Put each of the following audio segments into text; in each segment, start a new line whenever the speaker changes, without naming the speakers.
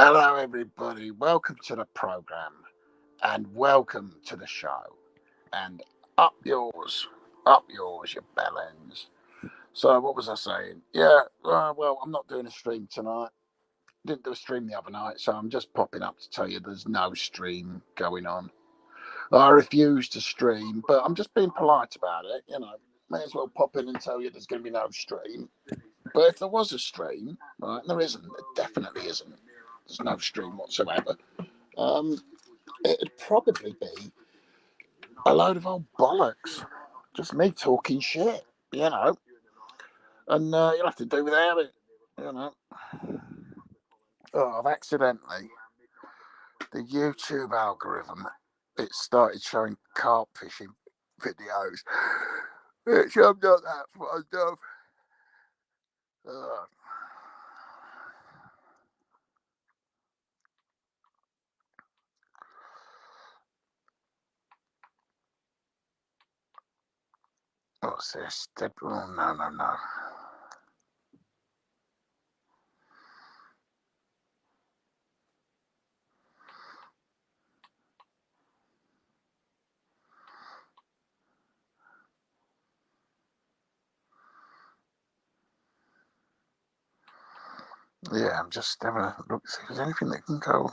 Hello, everybody. Welcome to the program and welcome to the show. And up yours, you bellends. So, what was I saying? Yeah, well, I'm not doing a stream tonight. Didn't do a stream the other night, so I'm just popping up to tell you there's no stream going on. I refuse to stream, but I'm just being polite about it. May as well pop in and tell you there's going to be no stream. But if there was a stream, right, and there isn't, there definitely isn't. There's no stream whatsoever. It'd probably be a load of old bollocks. Just me talking shit, you know. And you'll have to do without it, you know. Oh, I've accidentally, the YouTube algorithm, it started showing carp fishing videos, which I'm not that fond of. Uh, what's this? Oh, no. Yeah, I'm just having a look to see if there's anything that can go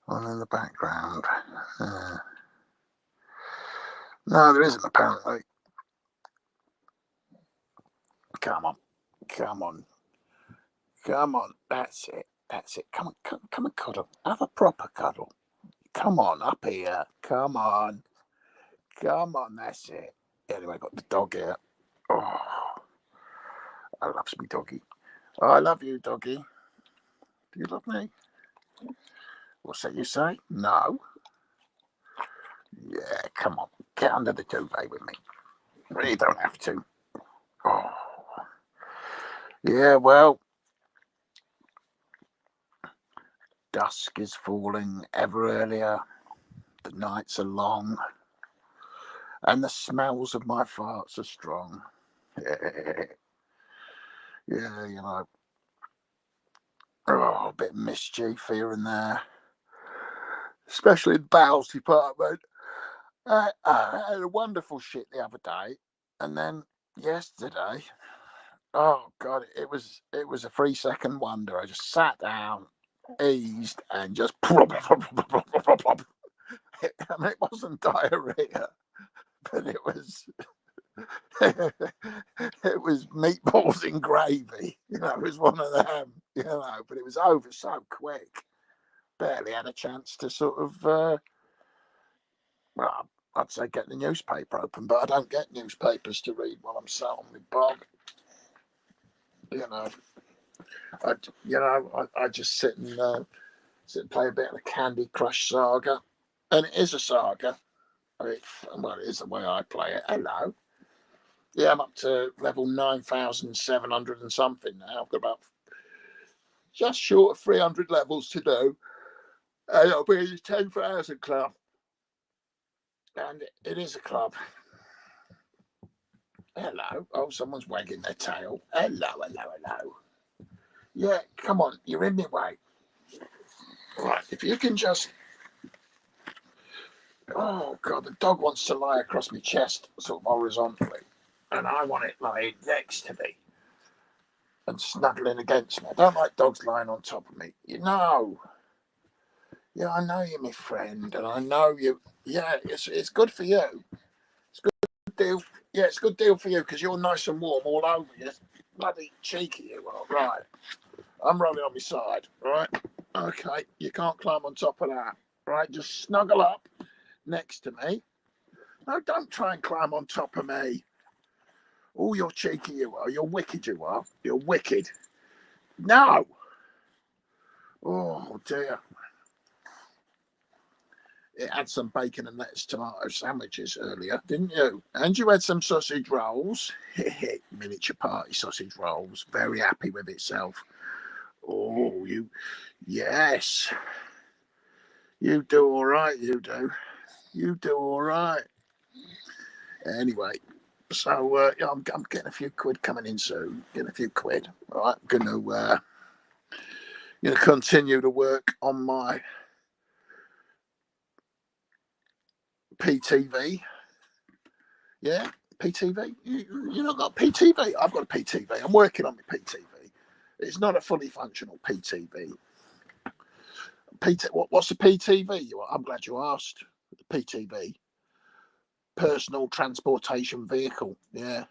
on in the background. No, there isn't, apparently. Come on. That's it. Come and cuddle. Have a proper cuddle. Come on, up here. Come on. That's it. Anyway, I got the dog here. Oh, I loves me doggy. Oh, I love you, doggy. Do you love me? What's that you say? No. Yeah, come on. Get under the duvet with me. Really don't have to. Oh. Yeah, well, dusk is falling ever earlier. The nights are long. And the smells of my farts are strong. Yeah, a bit of mischief here and there, especially in the bowels department. I had a wonderful shit the other day, and then yesterday, oh god, it was a 3 second wonder. I just sat down, eased, and just plop. I mean, it wasn't diarrhea, but it was it was meatballs in gravy. It was one of them. But it was over so quick. Barely had a chance to sort of, well, I'd say get the newspaper open, but I don't get newspapers to read while I'm sat on my bog. I just sit and play a bit of the Candy Crush saga, and it is a saga. It is the way I play it. Hello. Yeah, I'm up to level 9,700 and something now. I've got about just short of 300 levels to do, and it'll be the 10,000 club. And it is a club. Hello. Oh, someone's wagging their tail. Hello. Yeah, come on. You're in my way. Right, if you can just... Oh, God, the dog wants to lie across my chest, sort of horizontally. And I want it lying next to me and snuggling against me. I don't like dogs lying on top of me. Yeah, I know you're my friend, and I know you... Yeah, it's good for you. It's good deal. Yeah, it's a good deal for you because you're nice and warm all over you. Bloody cheeky you are. Right. I'm rolling on my side. Right. Okay. You can't climb on top of that. Right. Just snuggle up next to me. No, don't try and climb on top of me. Oh, you're cheeky you are. You're wicked you are. You're wicked. No. Oh, dear. It had some bacon and lettuce tomato sandwiches earlier, didn't you? And you had some sausage rolls. Miniature party sausage rolls. Very happy with itself. Oh, yes. You do all right, you do. You do all right. Anyway, so I'm getting a few quid coming in soon. Getting a few quid. All right, I'm continue to work on my PTV. Yeah, PTV. You not got PTV? I've got a PTV. I'm working on my PTV. It's not a fully functional PTV. What's a PTV? I'm glad you asked. PTV, personal transportation vehicle. Yeah,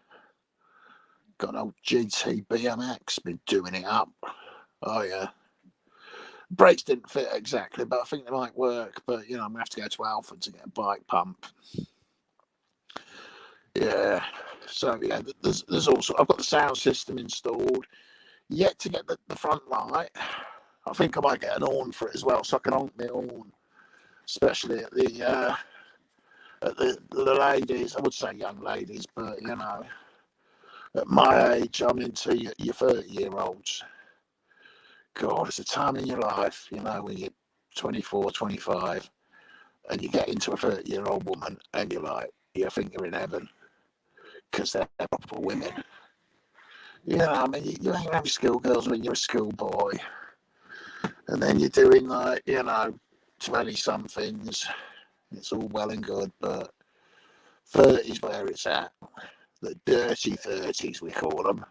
got an old GT BMX. Been doing it up. Oh yeah. Brakes didn't fit exactly, but I think they might work. But I'm gonna have to go to Alfred to get a bike pump. Yeah. So yeah, there's also I've got the sound system installed. Yet to get the front light. I think I might get an horn for it as well, so I can honk my horn, especially at the ladies. I would say young ladies, but at my age, I'm into your 30-year-olds. God, it's a time in your life, when you're 24, 25, and you get into a 30-year-old woman, and you think you're in heaven, because they're proper women. I mean, you ain't having schoolgirls when you're a schoolboy, and then you're doing 20-somethings. It's all well and good, but 30's where it's at. The dirty 30s, we call them.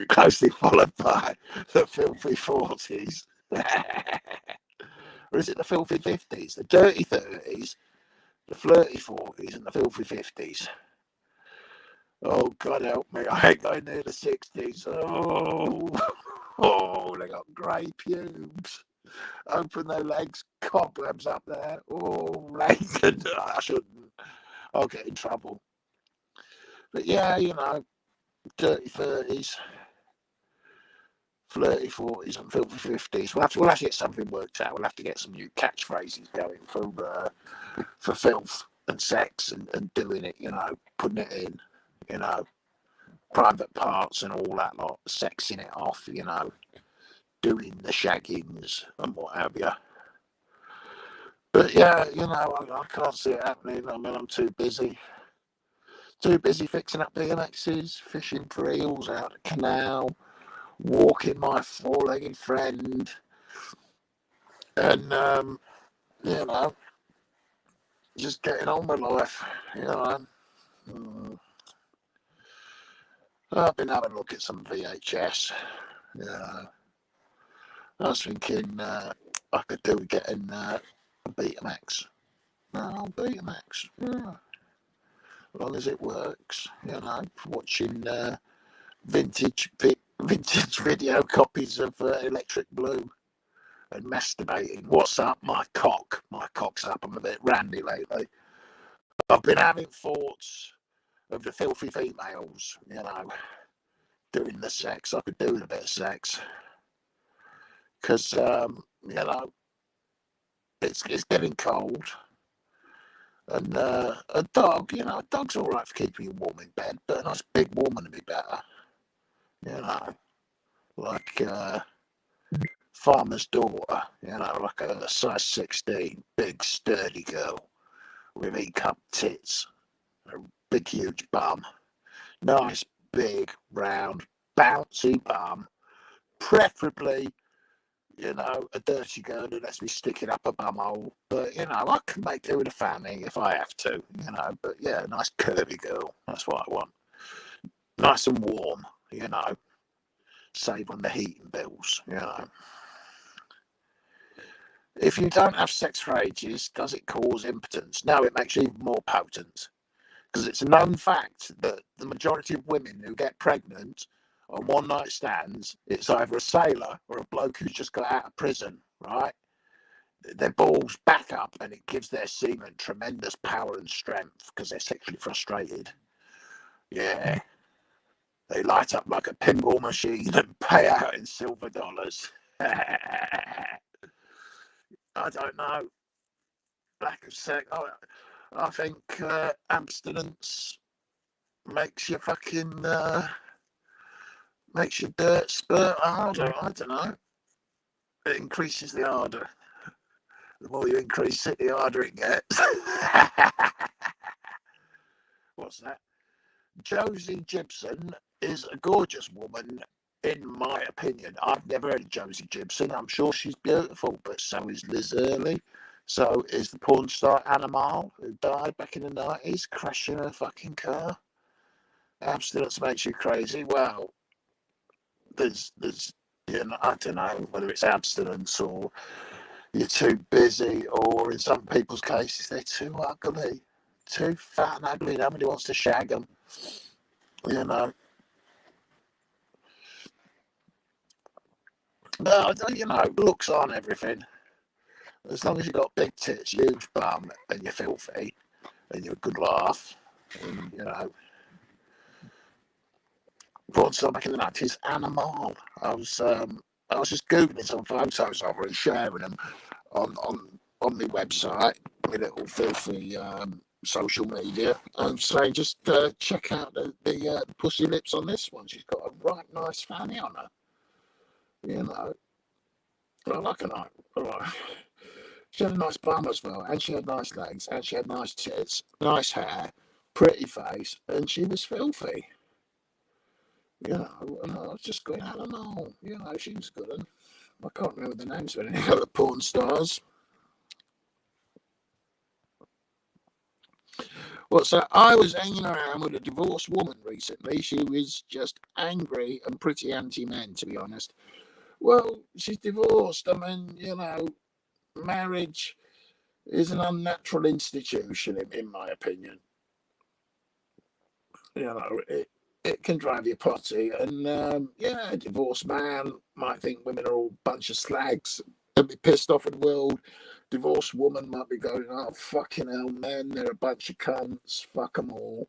Closely followed by the filthy 40s. Or is it the filthy 50s? The dirty 30s, the flirty 40s, and the filthy 50s. Oh, God help me. I ain't going near the 60s. Oh, they got grey pubes. Open their legs, cobwebs up there. Oh, Reagan. I shouldn't. I'll get in trouble. But yeah, dirty 30s, flirty 40s, and filthy 50s. We'll have to get something worked out. We'll have to get some new catchphrases going for filth and sex and doing it, putting it in, private parts and all that lot, sexing it off, doing the shaggings and what have you. But yeah, I can't see it happening. I mean, I'm too busy. Too busy fixing up BMXs, fishing for eels out the canal, walking my four-legged friend, and just getting on with life. I've been having a look at some VHS. I was thinking I could do with getting a Betamax. No, Betamax. Yeah. As long as it works, watching vintage video copies of Electric Blue and masturbating. What's up? My cock's up. I'm a bit randy lately. I've been having thoughts of the filthy females, doing the sex. I could do with a bit of sex. Because, it's getting cold. And a dog, a dog's all right for keeping you warm in bed, but a nice big woman would be better. Like farmer's daughter, like a size 16, big sturdy girl with E-cup tits, a big huge bum, nice big round bouncy bum, preferably a dirty girl who lets me stick it up a bum hole. But, I can make do with a fanny if I have to, But, yeah, a nice curvy girl. That's what I want. Nice and warm, Save on the heating bills, If you don't have sex for ages, does it cause impotence? No, it makes you even more potent. Because it's a known fact that the majority of women who get pregnant on one-night stands, it's either a sailor or a bloke who's just got out of prison, right? Their balls back up and it gives their semen tremendous power and strength because they're sexually frustrated. Yeah. They light up like a pinball machine and pay out in silver dollars. I don't know. Lack of sex. I think abstinence makes you fucking makes your dirt spurt harder. I don't know. It increases the ardour. The more you increase it, the harder it gets. What's that? Josie Gibson is a gorgeous woman in my opinion, I've never heard of Josie Gibson. I'm sure she's beautiful, but so is Liz Early. So is the porn star Anna Mal, who died back in the 90s, crashing her fucking car. Abstinence makes you crazy. Well, there's, I don't know whether it's abstinence or you're too busy, or in some people's cases, they're too ugly, too fat and ugly. Nobody wants to shag them, you know. But, looks aren't everything. As long as you've got big tits, huge bum, and you're filthy, and you're a good laugh, and, porn star back in the 90s, Anna Mal. I was just googling some photos of her and sharing them on my website, my little filthy social media, and saying just check out the pussy lips on this one. She's got a right nice fanny on her. I like her. She had a nice bum as well, and she had nice legs, and she had nice tits, nice hair, pretty face, and she was filthy. And I was just going, I don't know, she was good. And I can't remember the names of any other porn stars. Well, so I was hanging around with a divorced woman recently. She was just angry and pretty anti-men, to be honest. Well, she's divorced. I mean, marriage is an unnatural institution, in my opinion. It can drive you potty. And, a divorced man might think women are all a bunch of slags and be pissed off at the world. Divorced woman might be going, oh, fucking hell, men, they're a bunch of cunts, fuck them all.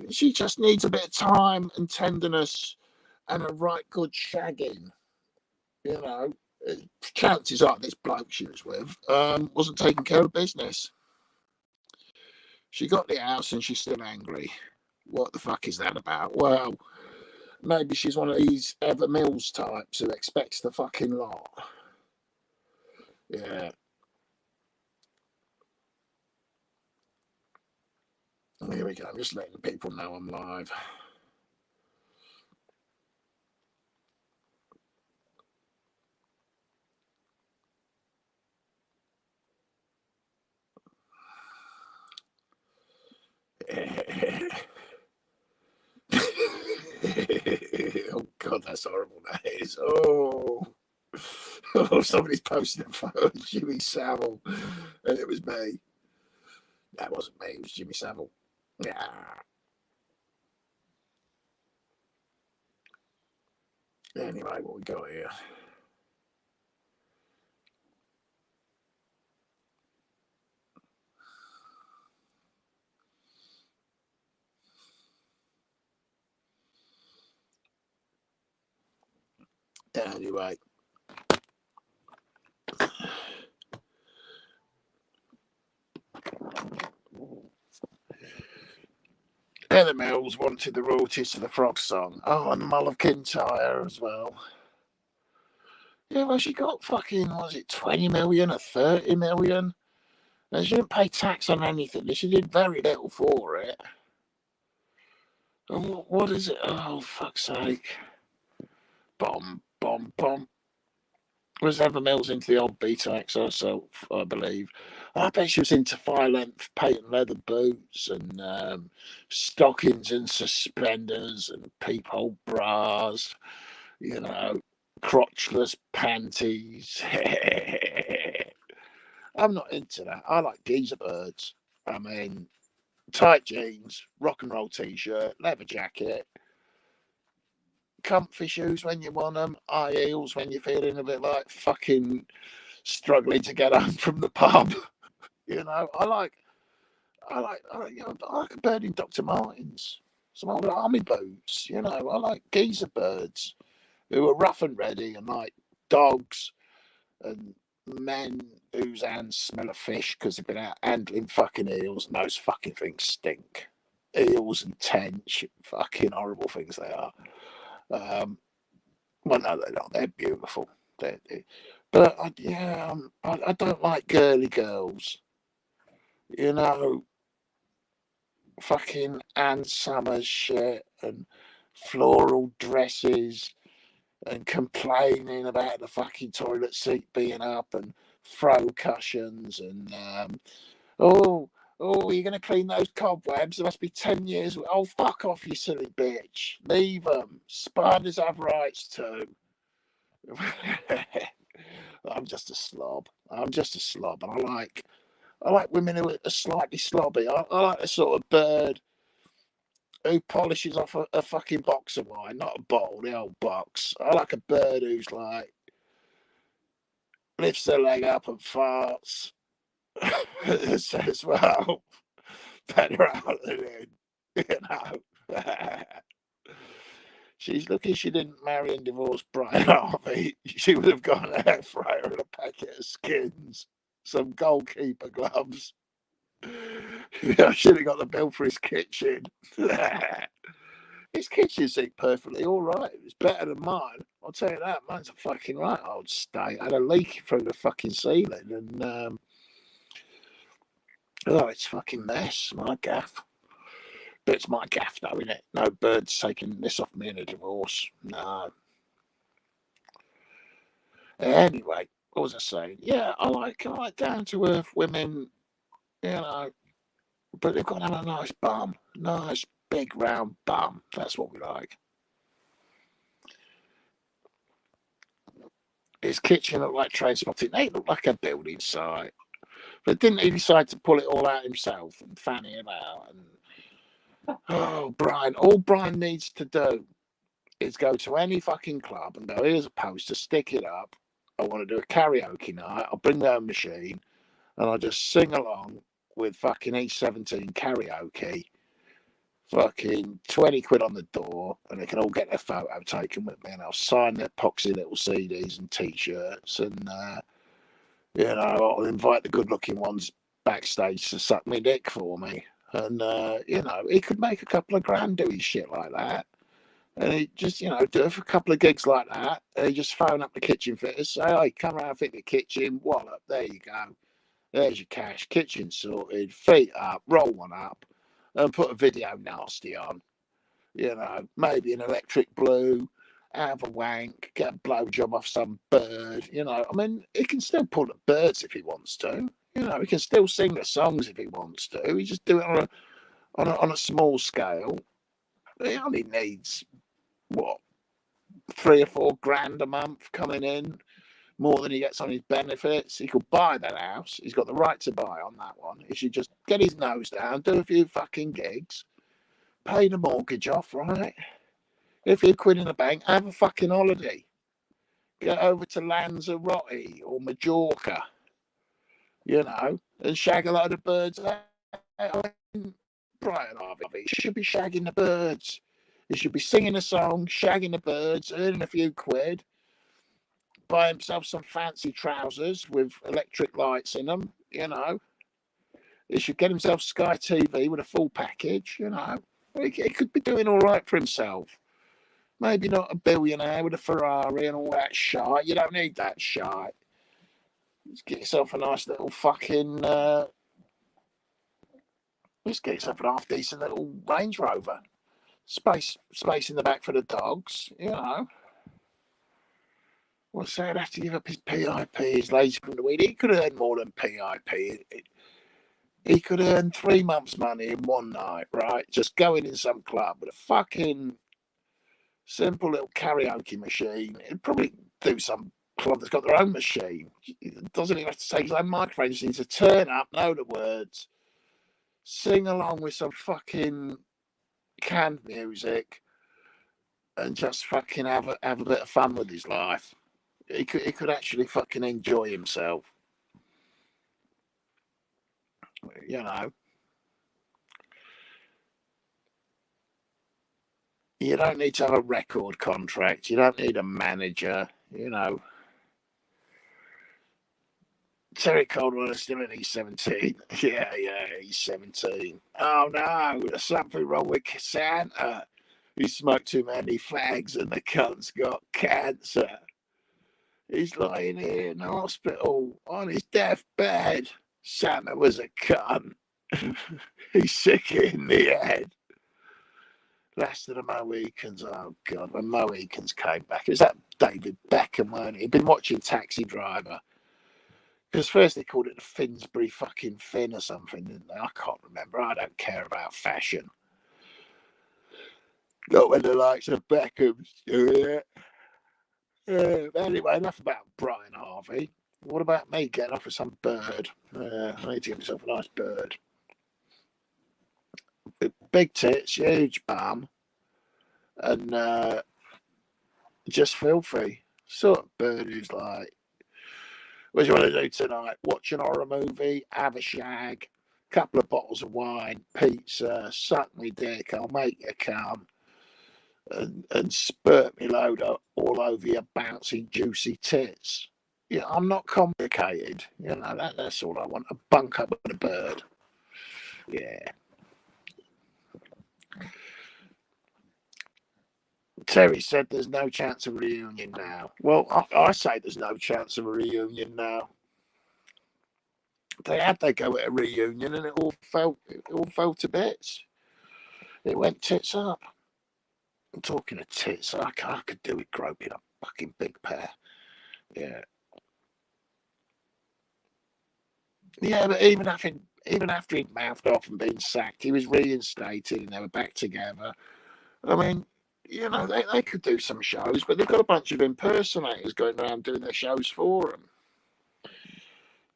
She just needs a bit of time and tenderness and a right good shagging. Chances are this bloke she was with wasn't taking care of business. She got the house and she's still angry. What the fuck is that about? Well, maybe she's one of these Ever Mills types who expects the fucking lot. Yeah. Here we go. I'm just letting people know I'm live. Oh God, that's horrible. That is. Oh, somebody's posted a photo of Jimmy Savile, and it was me. That wasn't me. It was Jimmy Savile. Yeah. Anyway, what we got here? Anyway. Heather Mills wanted the royalties to the Frog song. Oh, and Mull of Kintyre as well. Yeah, well, she got fucking, was it 20 million or 30 million? And she didn't pay tax on anything. She did very little for it. And what is it? Oh, fuck's sake. Bomb. Was Heather Mills into the old B-Tax herself, I believe. I bet she was into thigh-length patent leather boots and stockings and suspenders and peephole bras, crotchless panties. I'm not into that. I like geezer birds. I mean, tight jeans, rock and roll t-shirt, leather jacket, comfy shoes when you want them, high heels when you're feeling a bit like fucking struggling to get home from the pub. I like a bird in Dr. Martens, some old army boots. I like geezer birds who are rough and ready and like dogs and men whose hands smell of fish because they've been out handling fucking eels, and those fucking things stink. Eels and tench, fucking horrible things they are. Well, no, they're not. They're beautiful. But I don't like girly girls. Fucking Ann Summers shit and floral dresses and complaining about the fucking toilet seat being up and throw cushions and oh, you're going to clean those cobwebs? There must be 10 years. Oh, fuck off, you silly bitch. Leave them. Spiders have rights too. I'm just a slob. I'm just a slob. And I like women who are slightly slobby. I like the sort of bird who polishes off a fucking box of wine, not a bottle, the old box. I like a bird who's like, lifts their leg up and farts. Says, well, better out than in, you know. She's lucky she didn't marry and divorce Brian Harvey. She would have gone air fryer and a packet of skins, some goalkeeper gloves. I should have got the bill for his kitchen. His kitchen seemed perfectly all right. It was better than mine. I'll tell you that. Mine's a fucking right old state. I had a leak through the fucking ceiling and oh, it's fucking mess. My gaff. But it's my gaff though, innit? No birds taking this off me in a divorce. No. Anyway, what was I saying? Yeah, I like down to earth women, you know, but they've got to have a nice bum. Nice big round bum. That's what we like. His kitchen looked like Trainspotting. It looked like a building site. But didn't he decide to pull it all out himself and fanny him out? And oh, Brian, all Brian needs to do is go to any fucking club and go, here's a poster, stick it up. I want to do a karaoke night. I'll bring my own machine and I'll just sing along with fucking E17 karaoke. Fucking 20 quid on the door and they can all get their photo taken with me and I'll sign their poxy little CDs and t-shirts and you know, I'll invite the good looking ones backstage to suck me dick for me and you know, he could make a couple of grand doing shit like that and he just, you know, do a couple of gigs like that and he just phone up the kitchen fitters, say, hey, come around, fit the kitchen, wallop, there you go, there's your cash, kitchen sorted, feet up, roll one up and put a video nasty on, you know, maybe an electric blue, have a wank, get a blowjob off some bird, you know. I mean, he can still pull the birds if he wants to, you know, he can still sing the songs if he wants to. He just do it on a small scale. He only needs what, 3 or 4 grand a month coming in, more than he gets on his benefits. He could buy that house. He's got the right to buy on that one. He should just get his nose down, do a few fucking gigs, pay the mortgage off, right? If you're quid in the bank, have a fucking holiday. Get over to Lanzarote or Majorca, you know, and shag a load of birds out. Brian Harvey should be shagging the birds. He should be singing a song, shagging the birds, earning a few quid, buy himself some fancy trousers with electric lights in them, you know. He should get himself Sky TV with a full package, you know. He could be doing all right for himself. Maybe not a billionaire with a Ferrari and all that shite. You don't need that shite. Just get yourself a nice little fucking... just get yourself a half-decent little Range Rover. Space in the back for the dogs, you know. Well, so he'd have to give up his PIP, his lazy from the weed. He could earn more than PIP. He could earn 3 months' money in one night, right? Just going in some club with a fucking simple little karaoke machine. He'd probably do some club that's got their own machine. It doesn't even have to take his own microphone. He just needs to turn up, know the words, sing along with some fucking canned music, and just fucking have a bit of fun with his life. He could actually fucking enjoy himself. You know. You don't need to have a record contract. You don't need a manager, you know. Terry Coldwell is still in E17. Yeah, he's 17. Oh no, there's something wrong with Santa. He smoked too many fags and the cunt's got cancer. He's lying here in the hospital on his deathbed. Santa was a cunt. He's sick in the head. Last of the Mohicans. Oh God, when Mohicans came back, it was that David Beckham, weren't it? He'd been watching Taxi Driver. Because first they called it the Finsbury fucking Fin or something, didn't they? I can't remember. I don't care about fashion. Not when the likes of Beckham's doing it. Anyway, enough about Brian Harvey. What about me getting off with some bird? I need to get myself a nice bird. Big tits, huge bum, and just filthy. Sort of bird who's like, what do you want to do tonight? Watch an horror movie, have a shag, couple of bottles of wine, pizza, suck me dick, I'll make you come, and spurt me load up all over your bouncy, juicy tits. Yeah, I'm not complicated. You know, that's all I want. A bunk up with a bird. Yeah. Terry said there's no chance of a reunion now. Well, I say there's no chance of a reunion now. They had their go at a reunion and it all fell to bits. It went tits up. I'm talking of tits. I could do with groping a fucking big pair. Yeah. Yeah, but even after he'd mouthed off and been sacked, he was reinstated and they were back together. I mean, you know, they could do some shows, but they've got a bunch of impersonators going around doing their shows for them.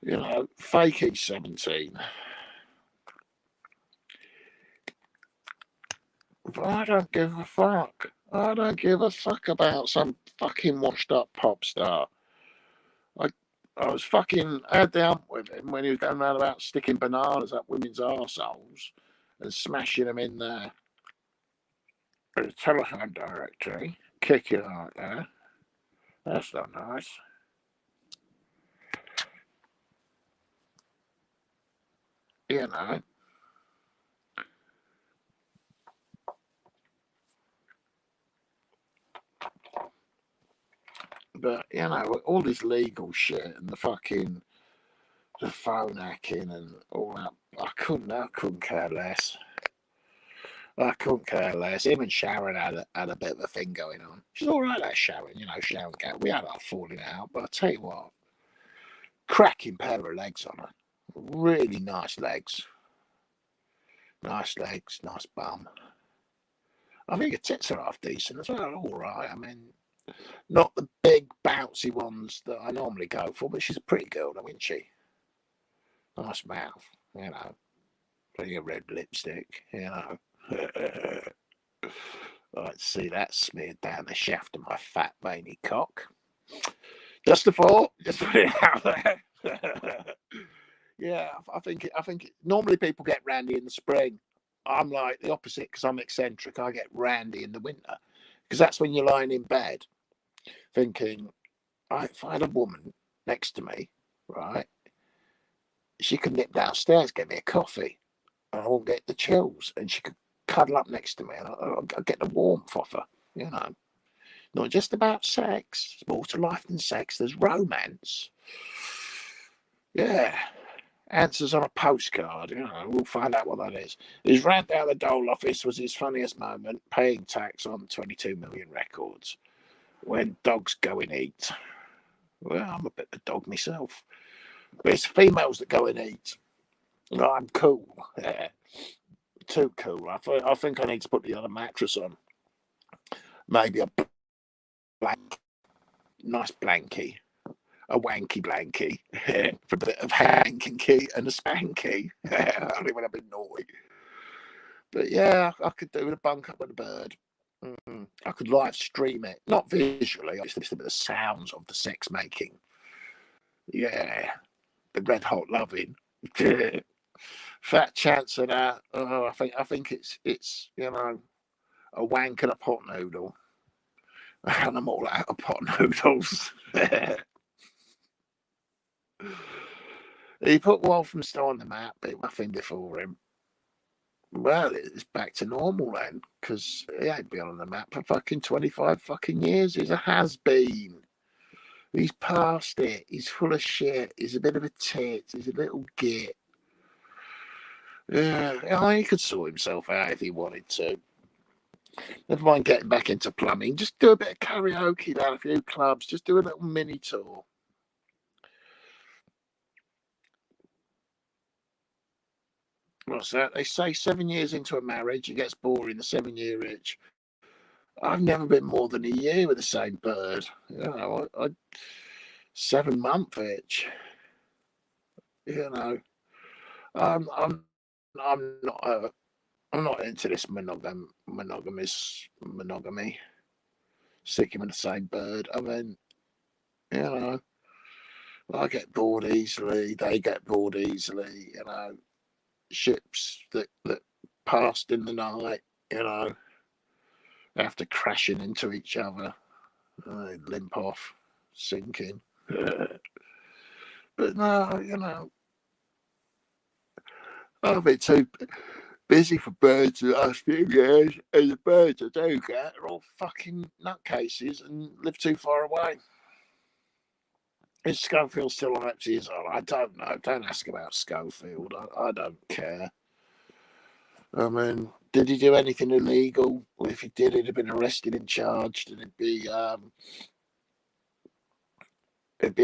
You know, fakey 17. But I don't give a fuck. I don't give a fuck about some fucking washed up pop star. I was fucking had the hump with him when he was going around about sticking bananas up women's arseholes and smashing them in there. The telephone directory, kicking like that. That's not nice. You know. But, you know, all this legal shit and the phone hacking and all that, I couldn't care less. I couldn't care less. Him and Sharon had a bit of a thing going on. She's all right, that Sharon. You know, Sharon. We had our falling out, but I tell you what, cracking pair of legs on her. Really nice legs. Nice legs, nice bum. I think her tits are half decent as well. All right. I mean, not the big bouncy ones that I normally go for, but she's a pretty girl, though, isn't she? Nice mouth, you know. Plenty of red lipstick, you know. I'd see that smeared down the shaft of my fat veiny cock. Just a thought, just put it out there. Yeah, I think normally people get randy in the spring. I'm like the opposite because I'm eccentric. I get randy in the winter because that's when you're lying in bed thinking, if I had a woman next to me, right, she could nip downstairs, get me a coffee, and I won't get the chills, and she could cuddle up next to me, and I'll get the warmth off her, you know. Not just about sex. There's more to life than sex. There's romance. Yeah. Answers on a postcard, you know. We'll find out what that is. His rant out the dole office was his funniest moment, paying tax on 22 million records. When dogs go and eat. Well, I'm a bit of a dog myself. But it's females that go and eat. I'm cool. Yeah. Too cool. I think I need to put the other mattress on. Maybe a nice blankie. A wanky blankie. For a bit of hanky and a spanky. Only when I've been naughty. But yeah, I could do with a bunk up with a bird. I could live stream it. Not visually, I just listen to the sounds of the sex making. Yeah. The red hot loving. Fat chance of that. Oh, I think it's you know, a wank and a pot noodle. And I'm all out of pot noodles. He put Walthamstow on the map, but nothing before him. Well, it's back to normal then, because he ain't been on the map for fucking 25 fucking years. He's a has-been. He's past it. He's full of shit. He's a bit of a tit. He's a little git. Yeah, he could sort himself out if he wanted to. Never mind getting back into plumbing. Just do a bit of karaoke down a few clubs. Just do a little mini tour. What's that? They say 7 years into a marriage, it gets boring. The 7 year itch. I've never been more than a year with the same bird. 7 month itch. You know, I'm I'm I'm not I'm not into this monogamy. Sticking with the same bird. I mean, you know, I get bored easily. They get bored easily. Ships that passed in the night. After crashing into each other, they limp off, sinking. But no, I've been too busy for birds the last few years, and the birds I do get are all fucking nutcases and live too far away. Is Schofield still on his own? I don't know. Don't ask about Schofield. I don't care. I mean, did he do anything illegal? Well, if he did, he'd have been arrested and charged, and it'd be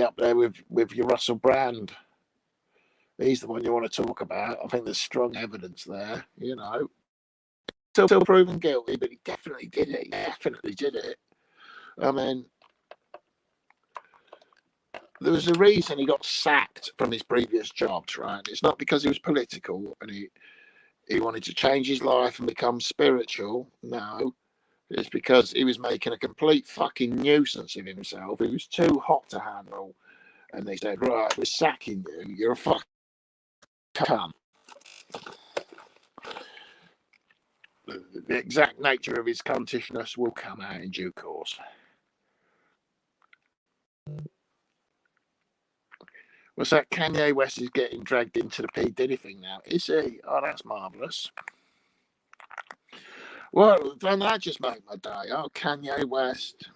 up there with your Russell Brand. He's the one you want to talk about. I think there's strong evidence there. Still proven guilty, but he definitely did it. He definitely did it. I mean, there was a reason he got sacked from his previous jobs, right? It's not because he was political and he wanted to change his life and become spiritual. No, it's because he was making a complete fucking nuisance of himself. He was too hot to handle. And they said, right, we're sacking you. You're a fucking cunt. The exact nature of his cuntishness will come out in due course. What's that? Kanye West is getting dragged into the P. Diddy thing now. Is he? Oh, that's marvellous. Well, then that just made my day. Oh, Kanye West.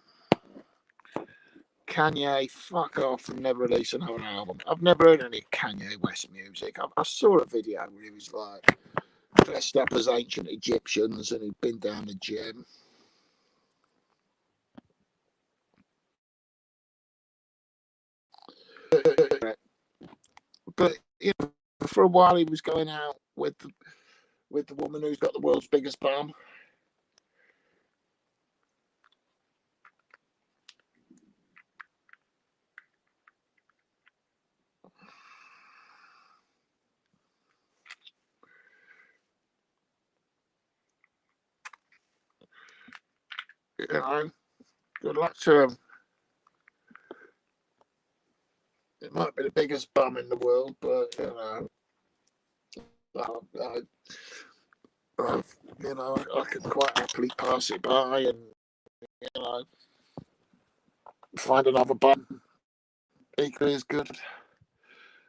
Kanye, fuck off and never release another album. I've never heard any Kanye West music. I saw a video where he was like dressed up as ancient Egyptians and he'd been down the gym. But for a while he was going out with the woman who's got the world's biggest bum. Good luck to him. It might be the biggest bum in the world, but I could quite happily pass it by and find another bum equally as good,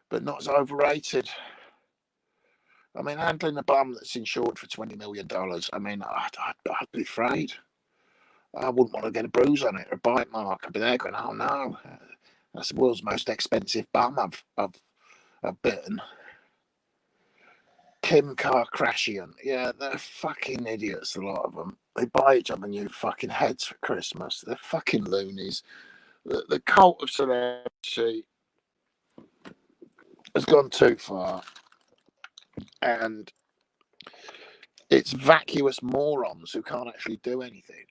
but not as overrated. I mean, handling a bum that's insured for $20 million. I mean, I'd be afraid. I wouldn't want to get a bruise on it or a bite mark. I'd be there going, oh no, that's the world's most expensive bum I've bitten. Kim Kardashian. Yeah, they're fucking idiots, a lot of them. They buy each other new fucking heads for Christmas. They're fucking loonies. The cult of celebrity has gone too far. And it's vacuous morons who can't actually do anything.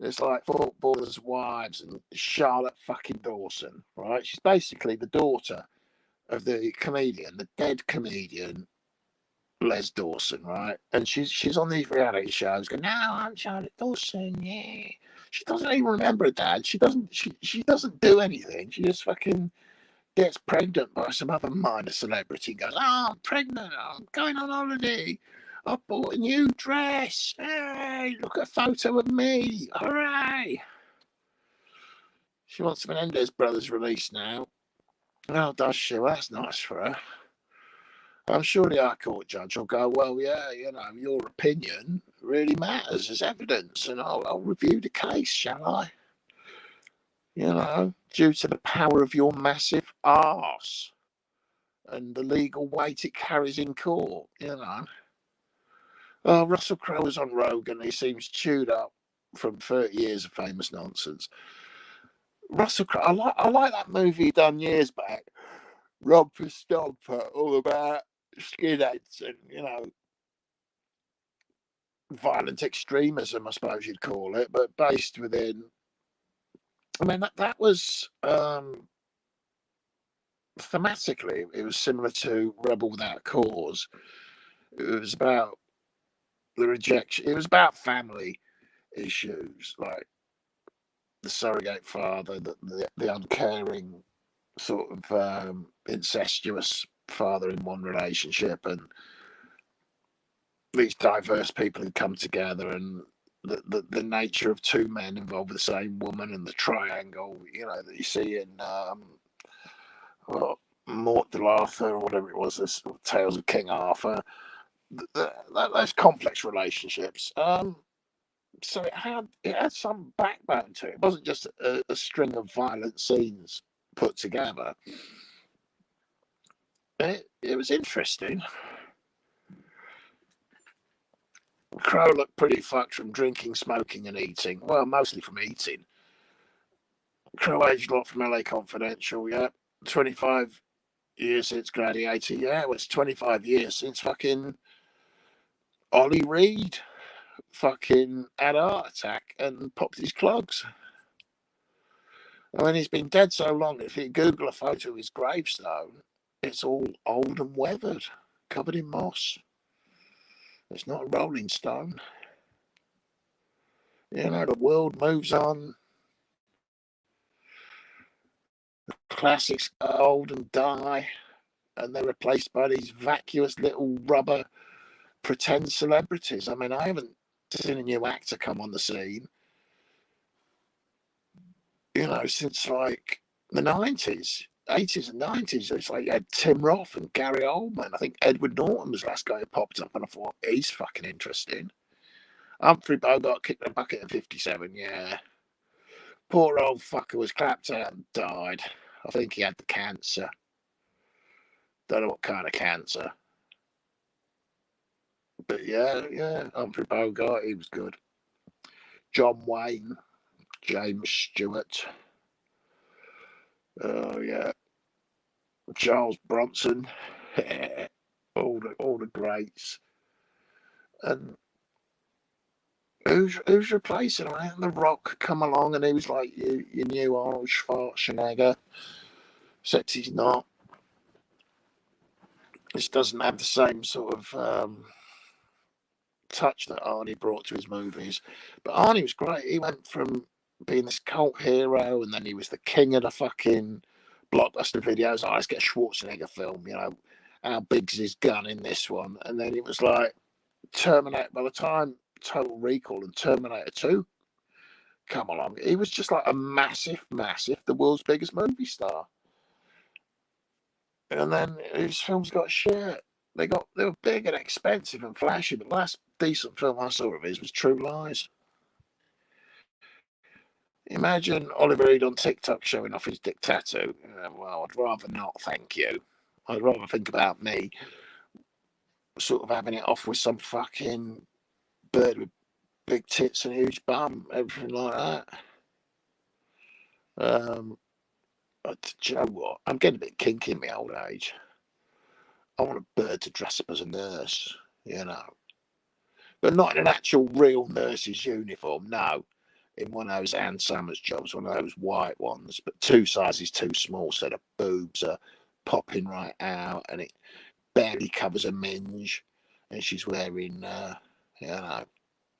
It's like footballers' wives and Charlotte fucking Dawson, right? She's basically the daughter of the comedian, the dead comedian Les Dawson, right? And she's on these reality shows going, no, I'm Charlotte Dawson, yeah. She doesn't even remember her dad. She doesn't do anything. She just fucking gets pregnant by some other minor celebrity and goes, oh, I'm pregnant, I'm going on holiday. I bought a new dress. Hey, look at a photo of me. Hooray. She wants the Menendez brothers released now. Oh, does she? Well, that's nice for her. I'm sure the High Court judge will go, well, yeah, your opinion really matters as evidence, and I'll review the case, shall I? Due to the power of your massive arse and the legal weight it carries in court, Russell Crowe was on Rogan. He seems chewed up from 30 years of famous nonsense. Russell Crowe, I like that movie he done years back, Romper Stomper, all about skinheads and, violent extremism, I suppose you'd call it, but based within. I mean, that was thematically, it was similar to Rebel Without a Cause. It was about the rejection. It was about family issues, like the surrogate father, the uncaring sort of incestuous father in one relationship, and these diverse people who come together, and the nature of two men involved with the same woman, and the triangle, that you see in Mort de Arthur or whatever it was, this Tales of King Arthur. Those complex relationships. So it had some backbone to it. It wasn't just a string of violent scenes put together. It was interesting. Crow looked pretty fucked from drinking, smoking, and eating. Well, mostly from eating. Crow aged a lot from LA Confidential. Yeah, 25 years since Gladiator. Yeah, it was 25 years since fucking Ollie Reed fucking had a heart attack and popped his clogs. I mean, he's been dead so long, if you Google a photo of his gravestone, it's all old and weathered, covered in moss. It's not a rolling stone. The world moves on. Classics are old and die, and they're replaced by these vacuous little rubber pretend celebrities. I mean, I haven't seen a new actor come on the scene, since like the 90s. 80s and 90s. It's like you had Tim Roth and Gary Oldman. I think Edward Norton was the last guy who popped up, and I thought, he's fucking interesting. Humphrey Bogart kicked the bucket at 57, yeah. Poor old fucker was clapped out and died. I think he had the cancer. Don't know what kind of cancer. But yeah, Humphrey Bogart, he was good. John Wayne, James Stewart. Oh, yeah. Charles Bronson. all the greats. And who's replacing him? The Rock come along, and he was like you knew Arnold Schwarzenegger. Except he's not. This doesn't have the same sort of touch that Arnie brought to his movies. But Arnie was great. He went from being this cult hero, and then he was the king of the fucking blockbuster videos. Oh, let's get a Schwarzenegger film, how big's his gun in this one? And then it was like Terminator. By the time Total Recall and Terminator 2 come along, he was just like a massive, the world's biggest movie star. And then his films got shit. They were big and expensive and flashy, but the last decent film I saw of his was True Lies. Imagine Oliver Reed on TikTok showing off his dick tattoo. Well, I'd rather not, thank you. I'd rather think about me sort of having it off with some fucking bird with big tits and a huge bum, everything like that. Do you know what? I'm getting a bit kinky in my old age. I want a bird to dress up as a nurse, but not in an actual real nurse's uniform. No, in one of those Ann Summers jobs, one of those white ones, but 2 sizes too small, so the boobs are popping right out, and it barely covers a minge, and she's wearing,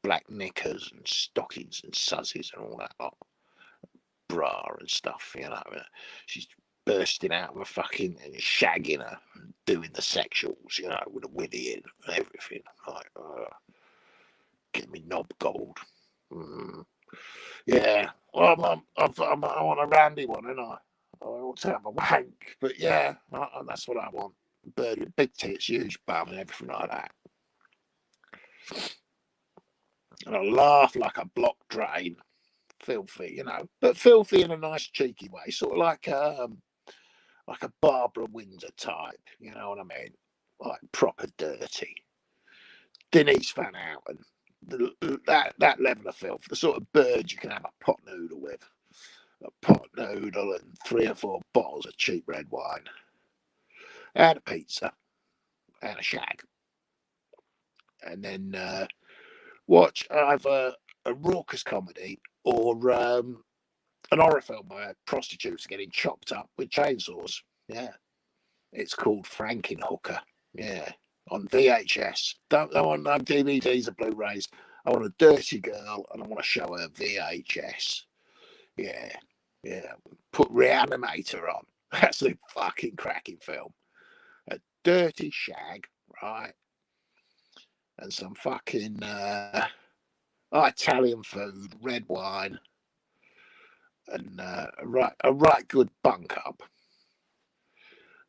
black knickers and stockings and suzzies and all that lot, bra and stuff. She's bursting out with a fucking and shagging her, doing the sexuals, with a willy in and everything. Like, get me knob gold. Yeah, well, I want a randy one, and I want to have a wank. But yeah, that's what I want. Bird with big tits, huge bum, and everything like that. And I laugh like a block drain. Filthy, but filthy in a nice cheeky way, sort of like a Barbara Windsor type, you know what I mean? Like proper dirty. Denise Van Houten, that level of filth, the sort of bird you can have a pot noodle with. A pot noodle and 3 or 4 bottles of cheap red wine. And a pizza. And a shag. And then watch either a raucous comedy or an horror film where prostitutes are getting chopped up with chainsaws. Yeah. It's called Frankenhooker. Yeah. On VHS. Don't want no DVDs or Blu-rays. I want a dirty girl and I want to show her VHS. Yeah. Yeah. Put Reanimator on. That's a fucking cracking film. A dirty shag, right? And some fucking Italian food, red wine, and a right good bunk up.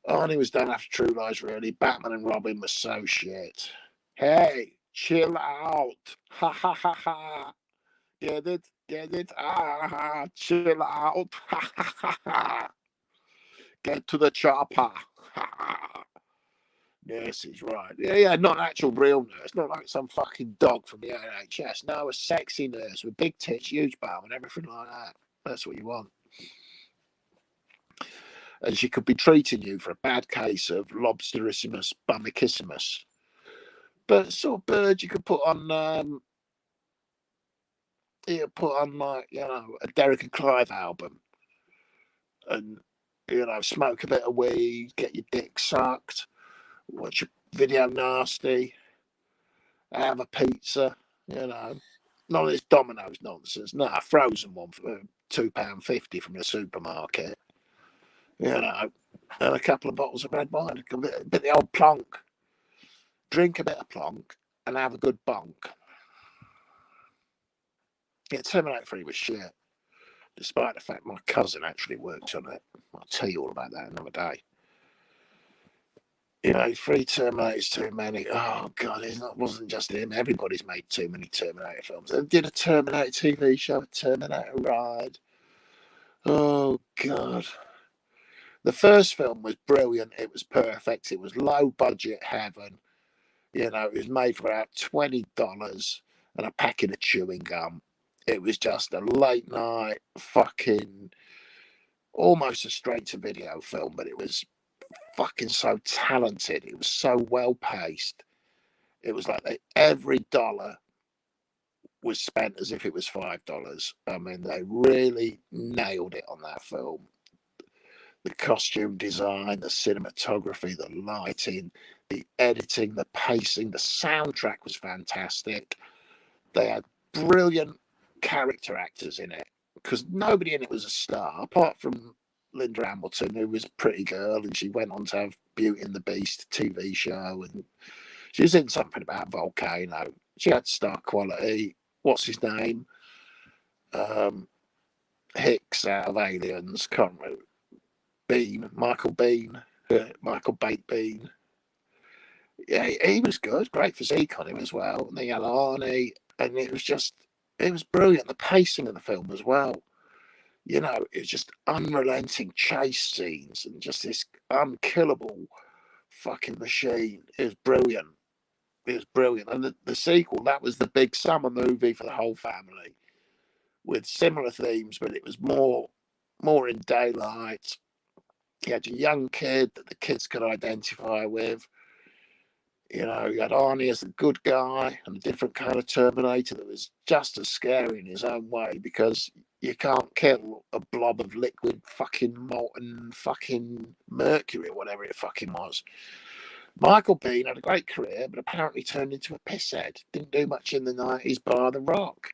Arnie was done after True Lies, really. Batman and Robin was so shit. Hey, chill out. Ha ha ha ha. Get it? Get it? Ah, chill out. Ha ha ha ha. Get to the chopper. Ha ha. Nurse is right. Yeah, not an actual real nurse. Not like some fucking dog from the NHS. No, a sexy nurse with big tits, huge bum, and everything like that. That's what you want. And she could be treating you for a bad case of lobsterissimus bumicissimus. But sort of bird you could put on, like, a Derek and Clive album. And, smoke a bit of weed, get your dick sucked, watch a video nasty, have a pizza, none of this Domino's nonsense. No, a frozen one for £2.50 from the supermarket, and a couple of bottles of red wine, a bit of the old plonk. Drink a bit of plonk and have a good bonk. Yeah, Terminator 3 was shit, despite the fact my cousin actually worked on it. I'll tell you all about that another day. 3 Terminators too many. Oh, God, it wasn't just him. Everybody's made too many Terminator films. They did a Terminator TV show, a Terminator Ride. Oh, God. The first film was brilliant. It was perfect. It was low-budget heaven. It was made for about $20 and a packet of chewing gum. It was just a late-night fucking, almost a straight-to-video film, but it was fucking so talented. It was so well paced. It was like every dollar was spent as if it was $5. I mean, they really nailed it on that film. The costume design, the cinematography, the lighting, the editing, the pacing, the soundtrack was fantastic. They had brilliant character actors in it because nobody in it was a star apart from Linda Hamilton, who was a pretty girl, and she went on to have Beauty and the Beast TV show, and she was in something about Volcano. She had star quality. What's his name? Hicks out of Aliens. Can't remember. Michael Bate Bean. Yeah, he was good. Great physique on him as well. And they had Arnie, and it was brilliant. The pacing of the film as well. It was just unrelenting chase scenes and just this unkillable fucking machine. It was brilliant. It was brilliant. And the sequel, that was the big summer movie for the whole family with similar themes, but it was more in daylight. You had a young kid that the kids could identify with. You had Arnie as the good guy and a different kind of Terminator that was just as scary in his own way because you can't kill a blob of liquid fucking molten fucking mercury or whatever it fucking was. Michael Biehn had a great career, but apparently turned into a pisshead. Didn't do much in the 90s bar The Rock.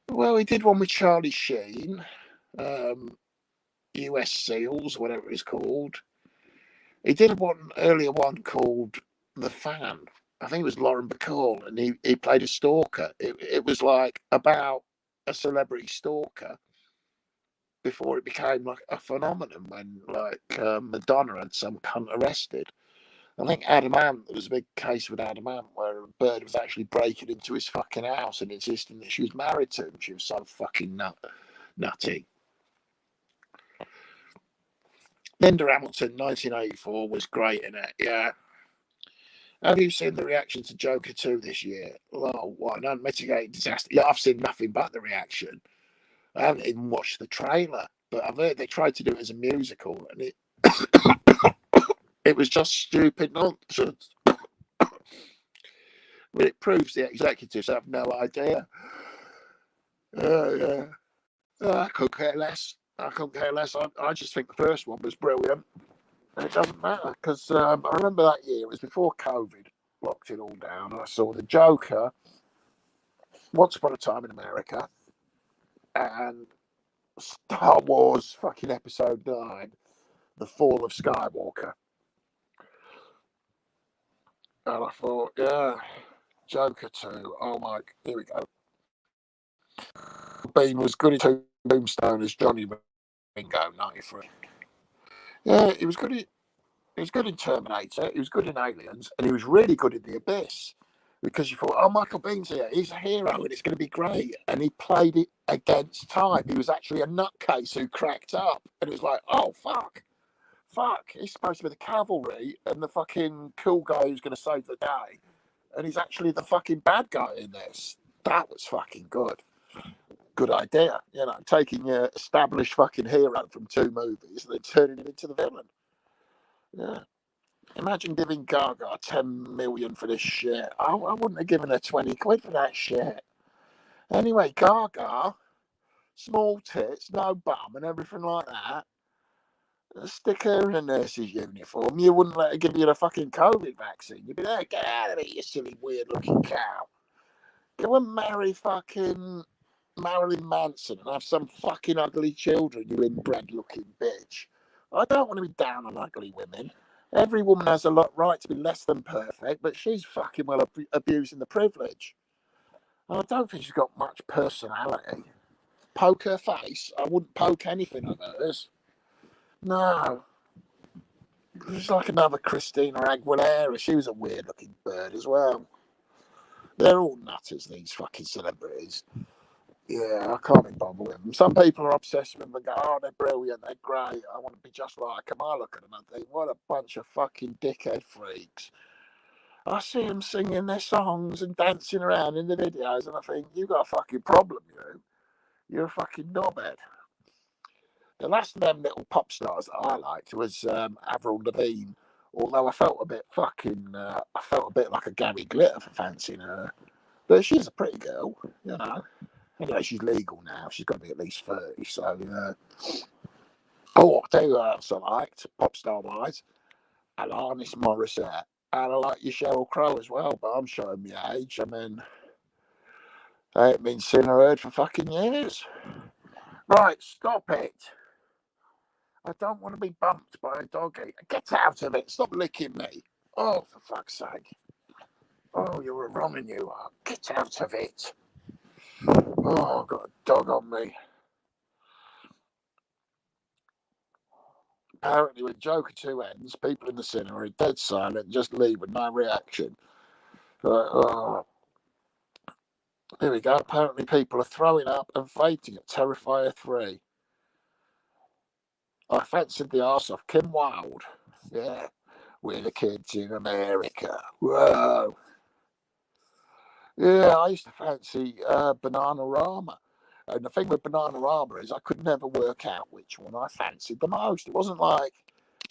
Well, he did one with Charlie Sheen, US SEALs, whatever it's called. He did one earlier one called The Fan. I think it was Lauren Bacall, and he played a stalker. It was like about a celebrity stalker before it became like a phenomenon when like Madonna had some cunt arrested. I think Adam Ant, there was a big case with Adam Ant where a bird was actually breaking into his fucking house and insisting that she was married to him. She was so fucking nutty. Linda Hamilton, 1984, was great in it, yeah. Have you seen the reaction to Joker 2 this year? Oh, what an unmitigated disaster. Yeah, I've seen nothing but the reaction. I haven't even watched the trailer, but I've heard they tried to do it as a musical, and it was just stupid nonsense. But it proves the executives have no idea. Yeah. I could care less. I couldn't care less. I just think the first one was brilliant. And it doesn't matter because I remember that year, it was before COVID locked it all down. And I saw The Joker, Once Upon a Time in America, and Star Wars fucking Episode 9, The Fall of Skywalker. And I thought, yeah, Joker 2. Oh my, here we go. Bean was good in Tombstone as Johnny Ringo, 93. Yeah, he was good. He was good in Terminator. He was good in Aliens, and he was really good in The Abyss. Because you thought, oh, Michael Bean's here. He's a hero, and it's going to be great. And he played it against time. He was actually a nutcase who cracked up, and it was like, oh fuck. He's supposed to be the cavalry and the fucking cool guy who's going to save the day, and he's actually the fucking bad guy in this. That was fucking good. Good idea, taking your established fucking hero from 2 movies and then turning him into the villain. Yeah. Imagine giving Gaga 10 million for this shit. I wouldn't have given her 20 quid for that shit. Anyway, Gaga, small tits, no bum, and everything like that. Stick her in a nurse's uniform. You wouldn't let her give you the fucking COVID vaccine. You'd be there, get out of it, you silly, weird looking cow. Go and marry fucking Marilyn Manson and have some fucking ugly children, you inbred looking bitch. I don't want to be down on ugly women. Every woman has a right to be less than perfect, but she's fucking well abusing the privilege. I don't think she's got much personality. Poke her face. I wouldn't poke anything of hers. No. She's like another Christina Aguilera. She was a weird looking bird as well. They're all nutters, these fucking celebrities. Yeah, I can't be bothered with them. Some people are obsessed with them and go, oh, they're brilliant, they're great, I want to be just like them. I look at them and think, what a bunch of fucking dickhead freaks. I see them singing their songs and dancing around in the videos, and I think, you got a fucking problem, you. You're a fucking knobhead. The last of them little pop stars that I liked was Avril Lavigne, although I felt a bit like a Gary Glitter for fancying her. But she's a pretty girl, Anyway, she's legal now. She's got to be at least 30, so, Oh, I'll tell you what else I liked, pop star wise. Alanis Morissette. And I like your Sheryl Crow as well, but I'm showing my age. I mean, I ain't been seen or heard for fucking years. Right, stop it. I don't want to be bumped by a doggy. Get out of it. Stop licking me. Oh, for fuck's sake. Oh, you're a wrong and you are. Get out of it. Oh, I've got a dog on me. Apparently, when Joker 2 ends, people in the cinema are dead silent and just leave with no reaction. Oh. Here we go. Apparently, people are throwing up and fainting at Terrifier 3. I fancied the arse off Kim Wilde. Yeah, we're the kids in America. Whoa. Yeah, I used to fancy Bananarama. And the thing with Bananarama is I could never work out which one I fancied the most. It wasn't like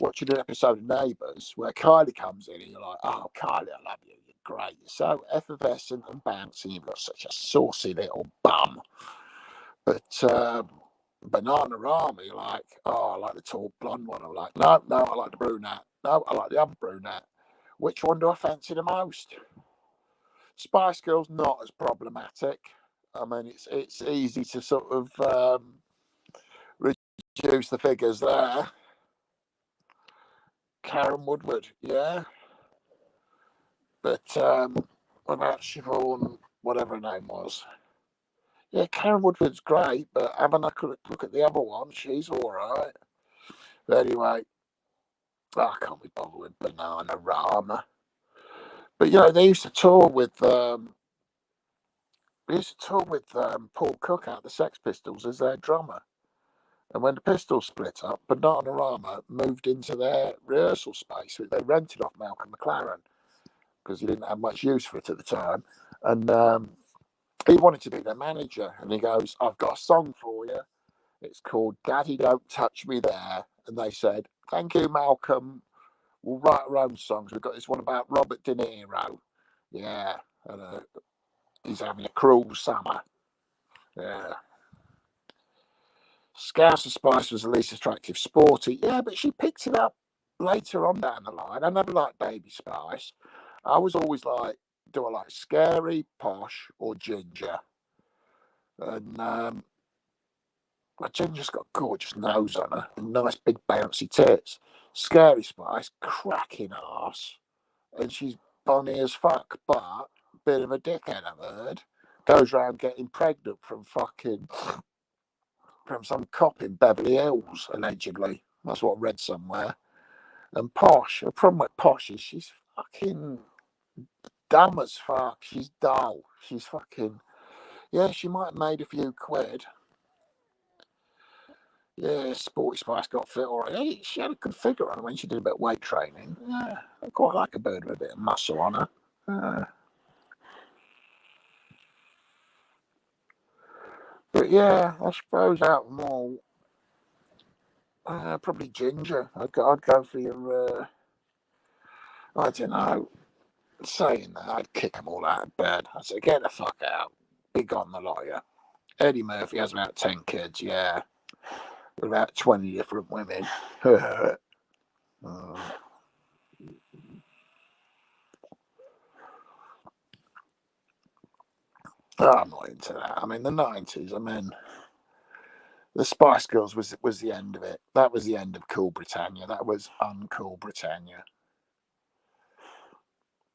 watching an episode of Neighbours where Kylie comes in and you're like, oh, Kylie, I love you. You're great. You're so effervescent and bouncy. You've got such a saucy little bum. But Bananarama, you're like, oh, I like the tall blonde one. I'm like, no, I like the brunette. No, I like the other brunette. Which one do I fancy the most? Spice Girls not as problematic. I mean, it's easy to sort of reduce the figures there. Karen Woodward, yeah. But what about Siobhan, whatever her name was? Yeah, Karen Woodward's great, but having a look at the other one, she's all right. But anyway, I can't be bothered with Bananarama. But they used to tour with Paul Cook out the Sex Pistols as their drummer. And when the Pistols split up, Bananarama moved into their rehearsal space, which they rented off Malcolm McLaren. because he didn't have much use for it at the time. And he wanted to be their manager. And he goes, I've got a song for you. It's called Daddy Don't Touch Me There. And they said, thank you, Malcolm. We'll write our own songs. We've got this one about Robert De Niro. Yeah. And he's having a cruel summer. Yeah. Scouse and Spice was the least attractive, sporty. Yeah, but she picked it up later on down the line. I never liked Baby Spice. I was always like, do I like scary, posh, or ginger? And Ginger's got a gorgeous nose on her and nice big bouncy tits. Scary Spice, cracking ass, and she's bonny as fuck, but bit of a dickhead, I've heard. Goes around getting pregnant from some cop in Beverly Hills, allegedly. That's what I read somewhere. And Posh, the problem with Posh is she's fucking dumb as fuck. She's dull. She's fucking... Yeah, she might have made a few quid. Yeah, Sporty Spice got fit all right. She had a good figure on her when she did a bit of weight training. Yeah, I quite like a bird with a bit of muscle on her. But yeah, I suppose out of them all, probably Ginger. I'd go for your... I don't know. Saying that, I'd kick them all out of bed. I'd say, get the fuck out. Be gone, the lawyer. Eddie Murphy has about 10 kids, yeah. With about 20 different women. I'm not into that. I mean, the 90s, the Spice Girls was the end of it. That was the end of Cool Britannia. That was uncool Britannia.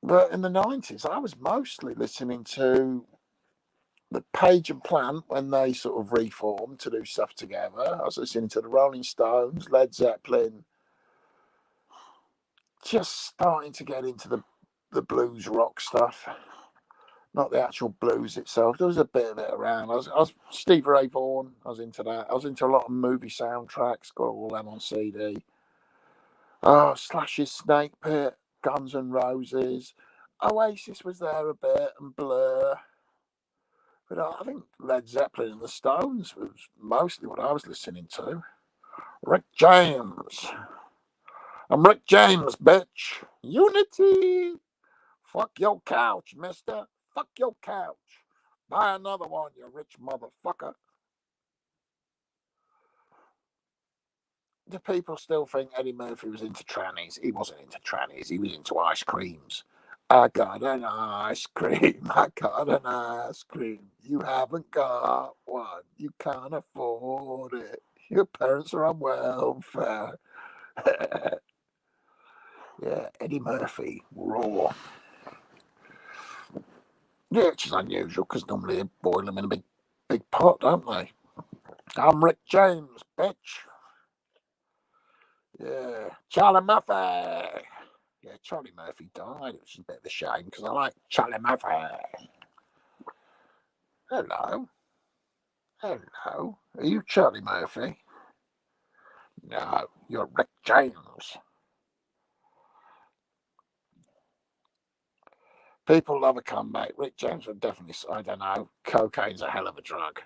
But in the 90s, I was mostly listening to the Page and Plant when they sort of reformed to do stuff together. I was listening to the Rolling Stones, Led Zeppelin, just starting to get into the blues rock stuff. Not the actual blues itself. There was a bit of it around. I was Stevie Ray Vaughan. I was into that. I was into a lot of movie soundtracks. Got all them on CD. Oh, Slash's Snake Pit, Guns N' Roses. Oasis was there a bit, and Blur. But I think Led Zeppelin and the Stones was mostly what I was listening to. Rick James. I'm Rick James, bitch. Unity. Fuck your couch, mister. Fuck your couch. Buy another one, you rich motherfucker. Do people still think Eddie Murphy was into trannies? He wasn't into trannies. He was into ice creams. I got an ice cream. I got an ice cream. You haven't got one. You can't afford it. Your parents are on welfare. Yeah, Eddie Murphy, raw. Yeah, which is unusual because normally they boil them in a big pot, don't they? I'm Rick James, bitch. Yeah, Charlie Murphy. Yeah, Charlie Murphy died, which is a bit of a shame because I like Charlie Murphy. Hello. Hello. Are you Charlie Murphy? No, you're Rick James. People love a comeback. Rick James would definitely, I don't know, cocaine's a hell of a drug.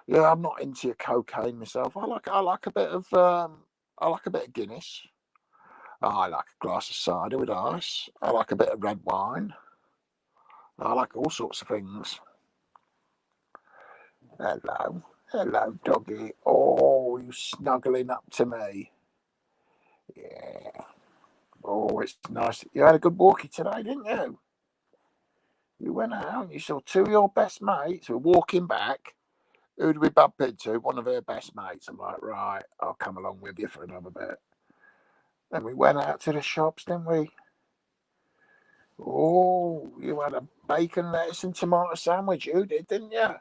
Yeah, I'm not into your cocaine myself. I like a bit of Guinness. I like a glass of cider with ice. I like a bit of red wine. I like all sorts of things. Hello. Hello, doggy. Oh, you snuggling up to me. Yeah. Oh, it's nice. You had a good walkie today, didn't you? You went out and you saw two of your best mates who were walking back. Who did we bump into? One of her best mates. I'm like, right, I'll come along with you for another bit. Then we went out to the shops, didn't we? Oh, you had a bacon, lettuce, and tomato sandwich. You did, didn't you?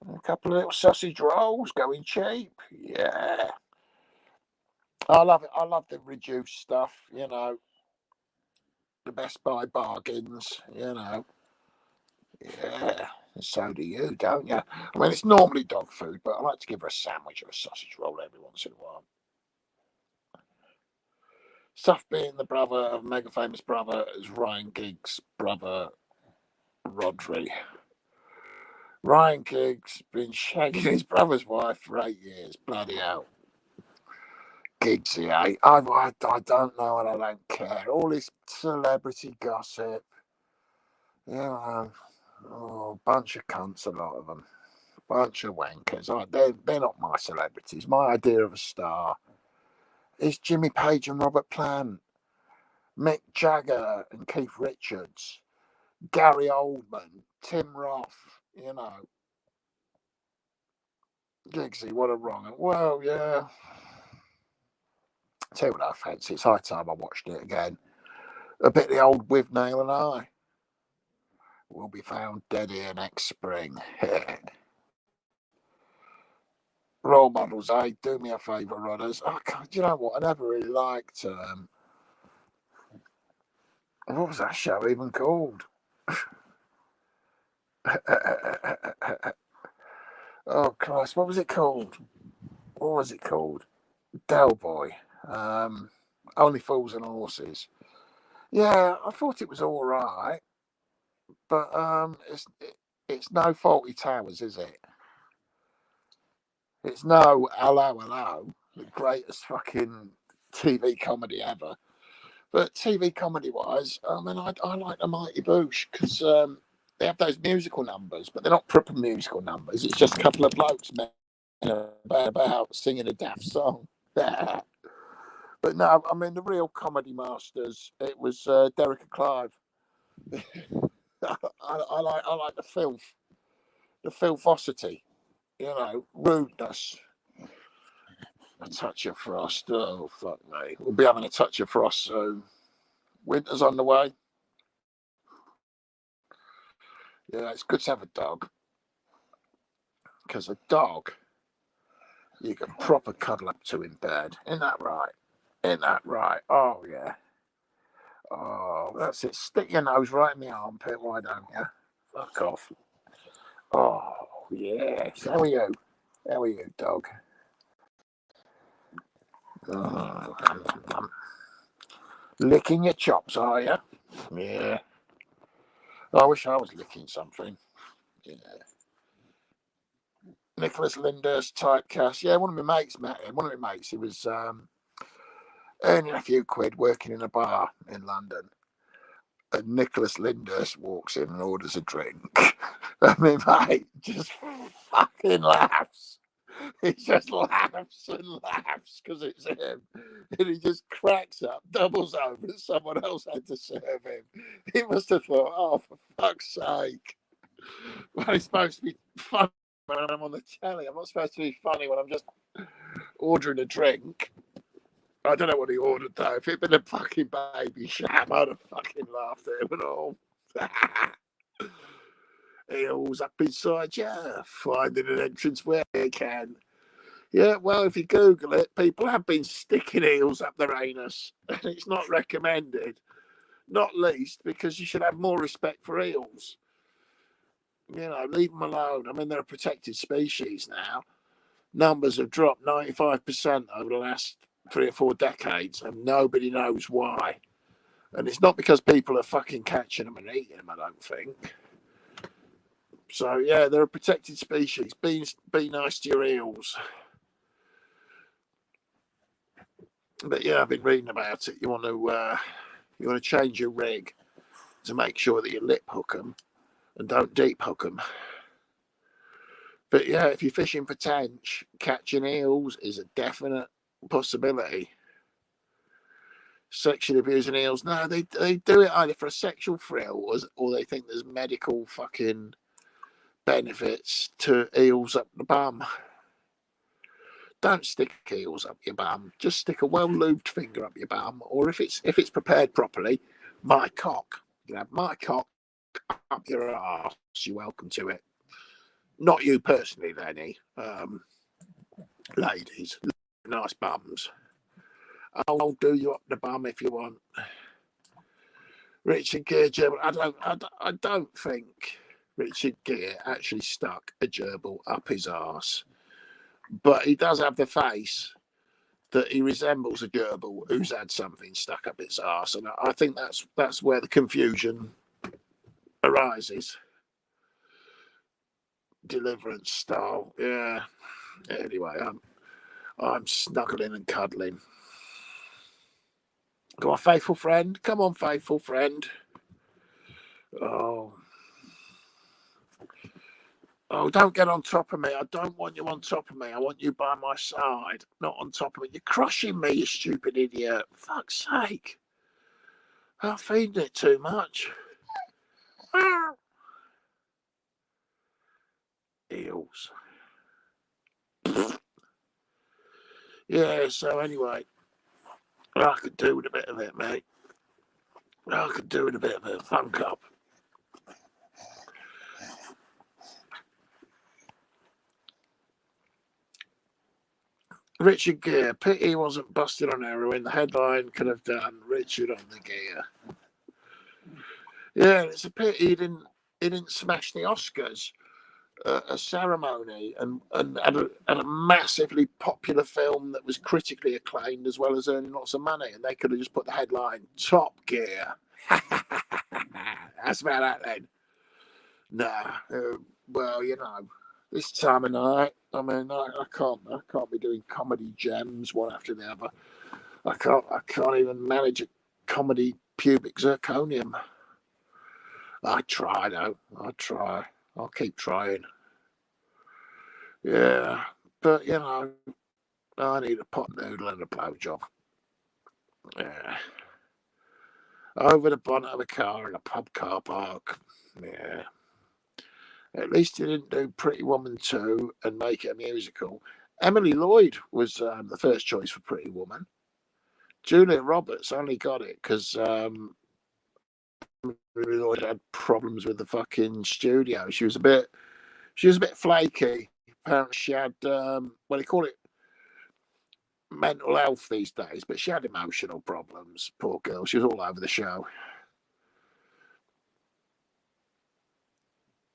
And a couple of little sausage rolls going cheap. Yeah. I love it. I love the reduced stuff, the Best Buy bargains, Yeah. And so do you, don't you? I mean, it's normally dog food, but I like to give her a sandwich or a sausage roll every once in a while. Stuff being the brother of mega famous brother is Ryan Giggs' brother, Rodri. Ryan Giggs been shagging his brother's wife for 8 years. Bloody hell. Giggsy, eh? I don't know and I don't care. All this celebrity gossip. Bunch of cunts, a lot of them. Bunch of wankers. They're not my celebrities. My idea of a star is Jimmy Page and Robert Plant, Mick Jagger and Keith Richards, Gary Oldman, Tim Roth, Giggsy, what a wrong. Well, yeah. Tell you what I fancy. It's high time I watched it again. A bit of the old With Nail and I. Will be found dead here next spring. Role models, eh? Do me a favour, runners. Do you know what? I never really liked. What was that show even called? Oh Christ! What was it called? Del Boy. Only Fools and Horses. Yeah, I thought it was all right, but it's no Faulty Towers, is it? It's no Hello, the greatest fucking TV comedy ever. But TV comedy wise, I mean, I like the Mighty Boosh because they have those musical numbers, but they're not proper musical numbers. It's just a couple of blokes about singing a daft song. But no, I mean, the real comedy masters, it was Derek and Clive. I like the filthosity, rudeness. A touch of frost. Oh, fuck me. We'll be having a touch of frost soon. Winter's on the way. Yeah, it's good to have a dog. Because a dog, you can proper cuddle up to in bed. Isn't that right? Oh, yeah. Oh, that's it. Stick your nose right in the armpit, why don't you? Fuck off. Oh, yes. How are you, dog? Oh, licking your chops, are you? Yeah. I wish I was licking something. Yeah. Nicholas Lyndhurst typecast. Yeah, one of my mates met him. One of my mates, he was earning a few quid working in a bar in London. And Nicholas Lyndhurst walks in and orders a drink. I mean, mate just fucking laughs. He just laughs and laughs because it's him. And he just cracks up, doubles over, and someone else had to serve him. He must have thought, oh, for fuck's sake. Well, it's supposed to be funny when I'm on the telly. I'm not supposed to be funny when I'm just ordering a drink. I don't know what he ordered though. If it'd been a fucking baby sham, I'd have fucking laughed at him and all. Eels up inside you, finding an entrance where you can. Yeah, well, if you Google it, people have been sticking eels up their anus, and it's not recommended. Not least because you should have more respect for eels. Leave them alone. I mean, they're a protected species now. Numbers have dropped 95% over the last 3 or 4 decades, and nobody knows why. And it's not because people are fucking catching them and eating them, I don't think. So, yeah, they're a protected species. Be nice to your eels. But, yeah, I've been reading about it. You want to change your rig to make sure that you lip hook them and don't deep hook them. But, yeah, if you're fishing for tench, catching eels is a definite possibility. Sexually abusing eels, no, they do it either for a sexual thrill or they think there's medical fucking benefits to eels up the bum. Don't stick eels up your bum. Just stick a well-lubed finger up your bum, or if it's prepared properly, my cock. You can have my cock up your arse. You're welcome to it. Not you personally, Lenny. Ladies, nice bums. I'll do you up the bum if you want. Richard Gere gerbil. I don't think Richard Gere actually stuck a gerbil up his arse, but he does have the face that he resembles a gerbil who's had something stuck up its arse, and I think that's where the confusion arises. Deliverance style, yeah. Anyway, I'm snuggling and cuddling. Go on, faithful friend. Come on, faithful friend. Oh. Oh, don't get on top of me. I don't want you on top of me. I want you by my side, not on top of me. You're crushing me, you stupid idiot. Fuck's sake. I'm feeding it too much. Eels. Yeah, so anyway, I could do with a bit of it, mate. I could do with a bit of it. Funk up. Richard Gere. Pity he wasn't busted on heroin. The headline could have done Richard on the gear. Yeah, it's a pity he didn't smash the Oscars. A ceremony and had a massively popular film that was critically acclaimed as well as earning lots of money, and they could have just put the headline Top Gear. That's about that then. Nah, well, you know, this time of night, I mean, I can't be doing comedy gems one after the other. I can't even manage a comedy pubic zirconium. I try though. I try. I'll keep trying. Yeah, but you know, I need a pot noodle and a blowjob. Yeah. Over the bonnet of a car in a pub car park. Yeah. At least he didn't do Pretty Woman 2 and make it a musical. Emily Lloyd was the first choice for Pretty Woman. Julia Roberts only got it because Emily Lloyd had problems with the fucking studio. She was a bit flaky. Apparently, she had they call it mental health these days, but she had emotional problems. Poor girl. She was all over the show.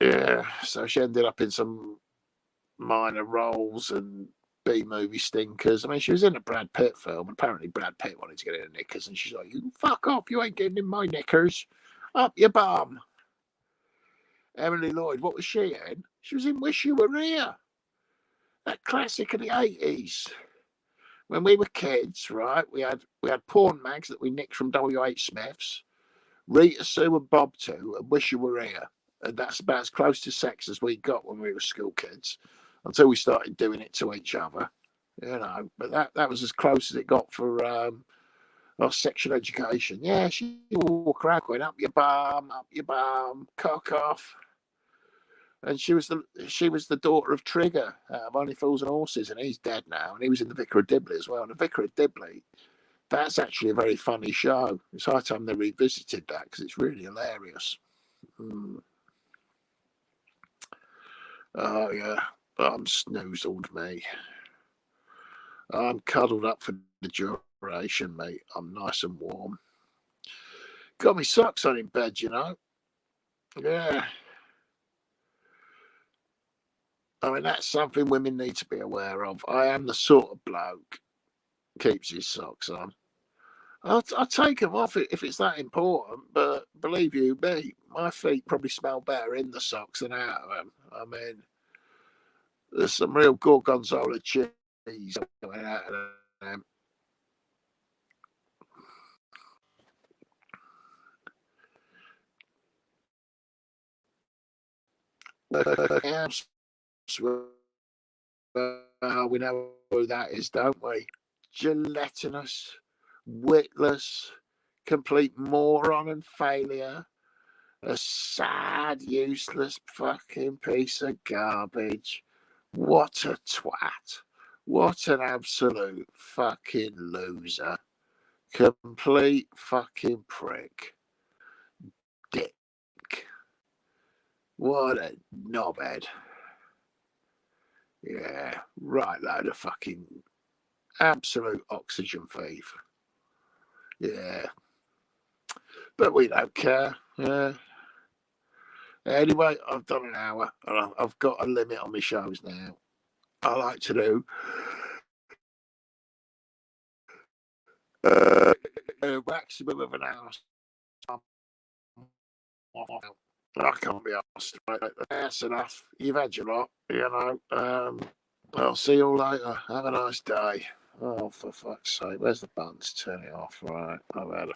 Yeah, so she ended up in some minor roles and B movie stinkers. I mean, she was in a Brad Pitt film. Apparently, Brad Pitt wanted to get in her knickers, and she's like, "You fuck off! You ain't getting in my knickers. Up your bum." Emily Lloyd, what was she in? She was in Wish You Were Here, that classic of the 80s. When we were kids, right? We had porn mags that we nicked from WH Smith's, Rita Sue and Bob Two, and Wish You Were Here. And that's about as close to sex as we got when we were school kids until we started doing it to each other, you know. But that was as close as it got for our sexual education. Yeah, she walk around going up your bum, cock off. And she was the daughter of Trigger out of Only Fools and Horses, and he's dead now. And he was in the Vicar of Dibley as well. And the Vicar of Dibley, that's actually a very funny show. It's high time they revisited that because it's really hilarious. Mm. Oh yeah, I'm snoozled, me. I'm cuddled up for the duration, mate. I'm nice and warm. Got me socks on in bed, you know. Yeah. I mean, that's something women need to be aware of. I am the sort of bloke keeps his socks on. I'll take them off if it's that important, but believe you me, my feet probably smell better in the socks than out of them. I mean, there's some real gorgonzola cheese going out of them. We know who that is, don't we? Gelatinous, witless, complete moron and failure. A sad, useless fucking piece of garbage. What a twat. What an absolute fucking loser. Complete fucking prick. Dick. What a knobhead. Yeah, right load of fucking absolute oxygen thief. Yeah. But we don't care. Yeah. Anyway, I've done an hour and I've got a limit on my shows now. I like to do Maximum of an hour. I can't be asked. Right? That's enough. You've had your lot, you know. I'll see you all later. Have a nice day. Oh, for fuck's sake, where's the buttons? Turn it off. Right, I've had a